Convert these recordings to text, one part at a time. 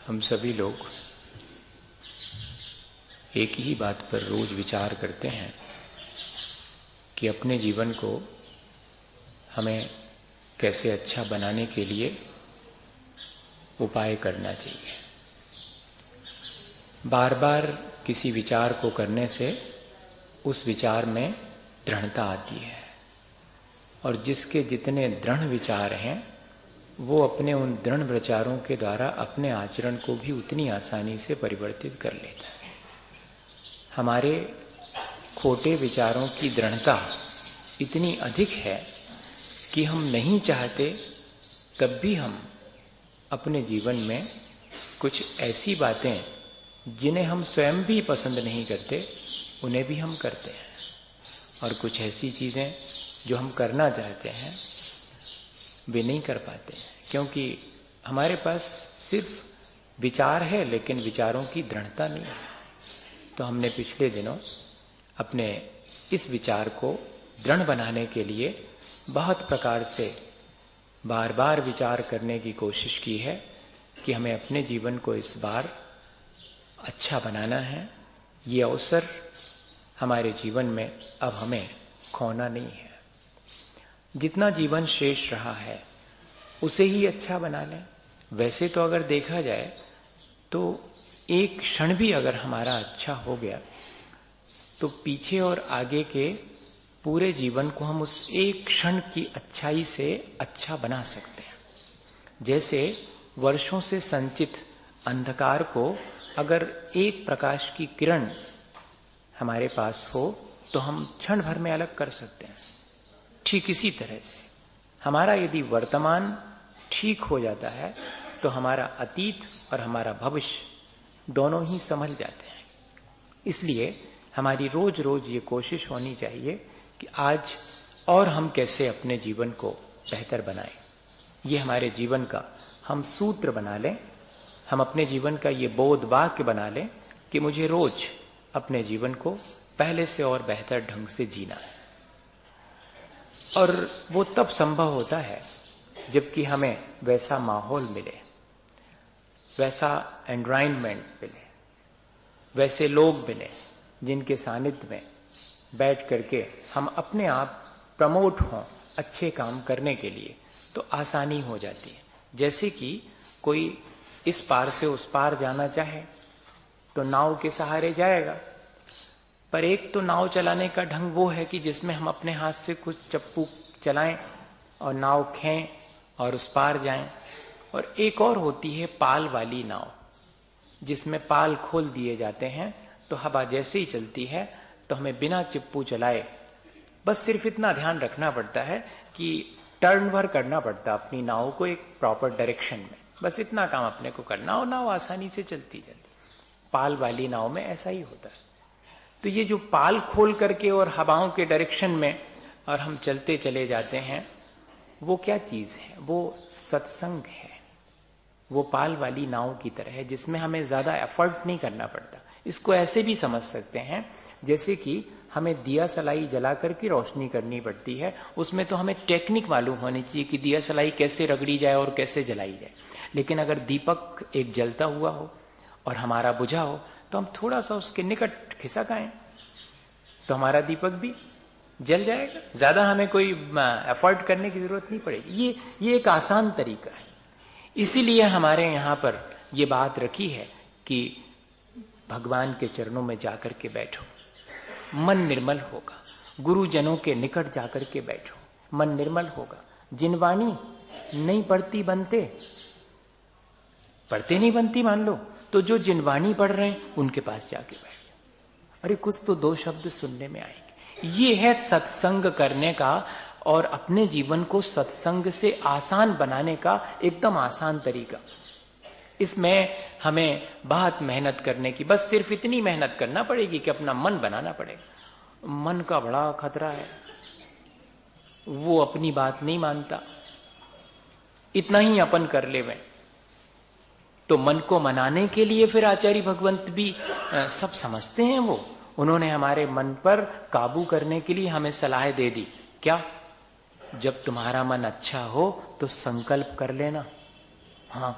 हम सभी लोग एक ही बात पर रोज विचार करते हैं कि अपने जीवन को हमें कैसे अच्छा बनाने के लिए उपाय करना चाहिए। बार बार किसी विचार को करने से उस विचार में दृढ़ता आती है और जिसके जितने दृढ़ विचार हैं वो अपने उन दृढ़ विचारों के द्वारा अपने आचरण को भी उतनी आसानी से परिवर्तित कर लेता है। हमारे खोटे विचारों की दृढ़ता इतनी अधिक है कि हम नहीं चाहते तब भी हम अपने जीवन में कुछ ऐसी बातें जिन्हें हम स्वयं भी पसंद नहीं करते उन्हें भी हम करते हैं और कुछ ऐसी चीजें जो हम करना चाहते हैं वे नहीं कर पाते हैं क्योंकि हमारे पास सिर्फ विचार है लेकिन विचारों की दृढ़ता नहीं है। तो हमने पिछले दिनों अपने इस विचार को दृढ़ बनाने के लिए बहुत प्रकार से बार बार विचार करने की कोशिश की है कि हमें अपने जीवन को इस बार अच्छा बनाना है। ये अवसर हमारे जीवन में अब हमें खोना नहीं है। जितना जीवन शेष रहा है उसे ही अच्छा बना लें। वैसे तो अगर देखा जाए तो एक क्षण भी अगर हमारा अच्छा हो गया तो पीछे और आगे के पूरे जीवन को हम उस एक क्षण की अच्छाई से अच्छा बना सकते हैं। जैसे वर्षों से संचित अंधकार को अगर एक प्रकाश की किरण हमारे पास हो तो हम क्षण भर में अलग कर सकते हैं। ठीक इसी तरह से हमारा यदि वर्तमान ठीक हो जाता है तो हमारा अतीत और हमारा भविष्य दोनों ही संभल जाते हैं। इसलिए हमारी रोज रोज ये कोशिश होनी चाहिए कि आज और हम कैसे अपने जीवन को बेहतर बनाएं। ये हमारे जीवन का हम सूत्र बना लें, हम अपने जीवन का ये बोध वाक्य बना लें कि मुझे रोज अपने जीवन को पहले से और बेहतर ढंग से जीना है। और वो तब संभव होता है जबकि हमें वैसा माहौल मिले, वैसा एनवायरनमेंट मिले, वैसे लोग मिले जिनके सानिध्य में बैठ करके हम अपने आप प्रमोट हों अच्छे काम करने के लिए, तो आसानी हो जाती है। जैसे कि कोई इस पार से उस पार जाना चाहे तो नाव के सहारे जाएगा, पर एक तो नाव चलाने का ढंग वो है कि जिसमें हम अपने हाथ से कुछ चप्पू चलाएं और नाव खें और उस पार जाएं, और एक और होती है पाल वाली नाव जिसमें पाल खोल दिए जाते हैं तो हवा जैसे ही चलती है तो हमें बिना चिप्पू चलाए बस सिर्फ इतना ध्यान रखना पड़ता है कि टर्न भर करना पड़ता है अपनी नाव को एक प्रॉपर डायरेक्शन में। बस इतना काम अपने को करना और नाव आसानी से चलती जाती। पाल वाली नाव में ऐसा ही होता है। तो ये जो पाल खोल करके और हवाओं के डायरेक्शन में और हम चलते चले जाते हैं वो क्या चीज है? वो सत्संग है। वो पाल वाली नाव की तरह है जिसमें हमें ज्यादा एफर्ट नहीं करना पड़ता। इसको ऐसे भी समझ सकते हैं जैसे कि हमें दिया सलाई जला करके रोशनी करनी पड़ती है, उसमें तो हमें टेक्निक मालूम होनी चाहिए कि दिया सलाई कैसे रगड़ी जाए और कैसे जलाई जाए। लेकिन अगर दीपक एक जलता हुआ हो और हमारा बुझा हो तो हम थोड़ा सा उसके निकट खिसक आए तो हमारा दीपक भी जल जाएगा। ज्यादा हमें कोई एफर्ट करने की जरूरत नहीं पड़ेगी। ये एक आसान तरीका है। इसीलिए हमारे यहां पर ये बात रखी है कि भगवान के चरणों में जाकर के बैठो, मन निर्मल होगा। गुरुजनों के निकट जाकर के बैठो, मन निर्मल होगा। जिनवाणी नहीं पढ़ती बनते, पढ़ते नहीं बनती मान लो, तो जो जिनवाणी पढ़ रहे हैं उनके पास जाके बैठ जाओ। अरे कुछ तो दो शब्द सुनने में आएंगे। ये है सत्संग करने का और अपने जीवन को सत्संग से आसान बनाने का एकदम आसान तरीका। इसमें हमें बहुत मेहनत करने की, बस सिर्फ इतनी मेहनत करना पड़ेगी कि अपना मन बनाना पड़ेगा। मन का बड़ा खतरा है, वो अपनी बात नहीं मानता। इतना ही अपन कर ले में तो मन को मनाने के लिए फिर आचार्य भगवंत भी सब समझते हैं। वो उन्होंने हमारे मन पर काबू करने के लिए हमें सलाह दे दी। क्या? जब तुम्हारा मन अच्छा हो तो संकल्प कर लेना। हाँ,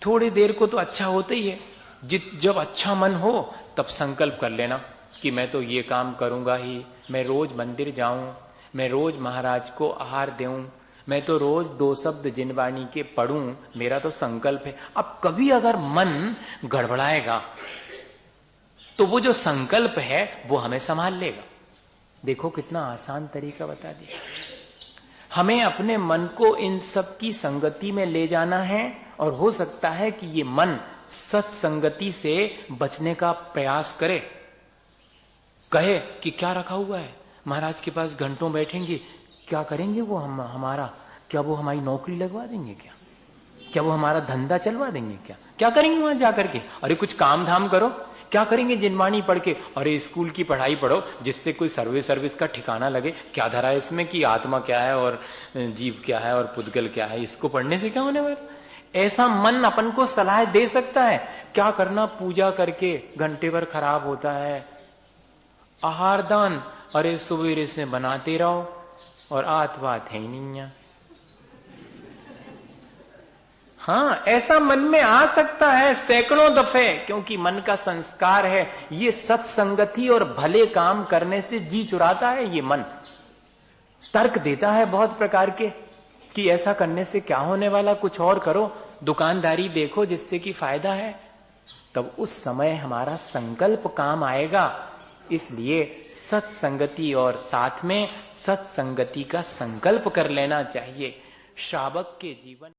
थोड़ी देर को तो अच्छा होता ही है। जब अच्छा मन हो तब संकल्प कर लेना कि मैं तो ये काम करूंगा ही, मैं रोज मंदिर जाऊं, मैं रोज महाराज को आहार दूं, मैं तो रोज 2 शब्द जिनवाणी के पढ़ूं, मेरा तो संकल्प है। अब कभी अगर मन गड़बड़ाएगा तो वो जो संकल्प है वो हमें संभाल लेगा। देखो कितना आसान तरीका बता दिया। हमें अपने मन को इन सब की संगति में ले जाना है, और हो सकता है कि ये मन सत्संगति से बचने का प्रयास करे। कहे कि क्या रखा हुआ है, महाराज के पास घंटों बैठेंगे, क्या करेंगे वो हमारा, क्या वो हमारी नौकरी लगवा देंगे, क्या वो हमारा धंधा चलवा देंगे, क्या करेंगे वहां जाकर के? अरे कुछ काम धाम करो, क्या करेंगे जिनवाणी पढ़ के? अरे स्कूल की पढ़ाई पढ़ो जिससे कोई सर्विस का ठिकाना लगे। क्या धरा है इसमें कि आत्मा क्या है और जीव क्या है और पुद्गल क्या है, इसको पढ़ने से क्या होने वाला? ऐसा मन अपन को सलाह दे सकता है। क्या करना, पूजा करके घंटे भर खराब होता है। आहार दान, अरे सवेरे से बनाते रहो और आत बात है ही नहीं है। हाँ, ऐसा मन में आ सकता है सैकड़ों दफे, क्योंकि मन का संस्कार है। ये सत्संगति और भले काम करने से जी चुराता है। ये मन तर्क देता है बहुत प्रकार के कि ऐसा करने से क्या होने वाला, कुछ और करो, दुकानदारी देखो जिससे कि फायदा है। तब उस समय हमारा संकल्प काम आएगा। इसलिए सत्संगति और साथ में सत्संगति का संकल्प कर लेना चाहिए। श्रावक के जीवन